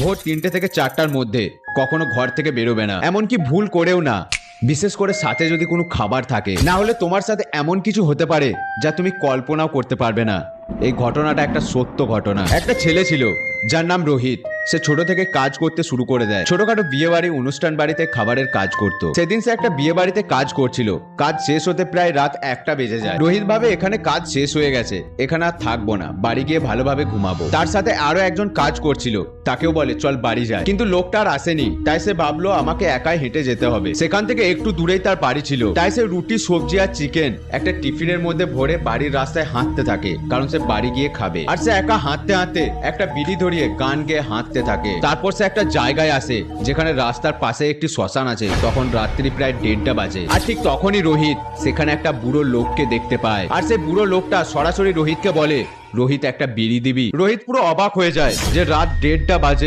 ভোর 3টে থেকে 4টার মধ্যে কখনো ঘর থেকে বেরোবে না, এমনকি ভুল করেও না। বিশেষ করে সাথে যদি কোনো খাবার থাকে, না হলে তোমার সাথে এমন কিছু হতে পারে যা তুমি কল্পনাও করতে পারবে না। এই ঘটনাটা একটা সত্য ঘটনা। একটা ছেলে ছিল যার নাম রোহিত। সে ছোট থেকে কাজ করতে শুরু করে দেয়। ছোটখাটো বিয়ে বাড়ি, অনুষ্ঠান বাড়িতে খাবারের কাজ করত। সেদিন সে একটা বিয়ে বাড়িতে কাজ করছিল। কাজ শেষ হতে প্রায় রাত 1টা বেজে যায়। রোহিত ভাবে এখানে কাজ শেষ হয়ে গেছে, এখানে আর থাকবো না, বাড়ি গিয়ে ভালোভাবে ঘুমাবো। তার সাথে আরো একজন কাজ করছিল, তাকেও বলে চল বাড়ি যায়। কিন্তু লোকটা আর আসেনি, তাই সে ভাবলো আমাকে একাই হেঁটে যেতে হবে। সেখান থেকে একটু দূরেই তার বাড়ি ছিল, তাই সে রুটি, সবজি আর চিকেন একটা টিফিনের মধ্যে ভরে বাড়ির রাস্তায় হাঁটতে থাকে, কারণ সে বাড়ি গিয়ে খাবে। আর সে একা হাঁটতে হাঁটতে একটা বিড়ি ধরিয়ে গান গেয়ে হাঁটতে থাকে। তারপর সে একটা জায়গায় আসে যেখানে রাস্তার পাশে একটি শ্মশান আছে। তখন রাত্রি প্রায় 1:30 বাজে। আর ঠিক তখনই রোহিত সেখানে একটা বুড়ো লোককে দেখতে পায়। আর সে বুড়ো লোকটা সরাসরি রোহিতকে বলে, রোহিত একটা বিড়ি দিবি। রোহিত পুরো অবাক হয়ে যায় যে রাত 1:30 বাজে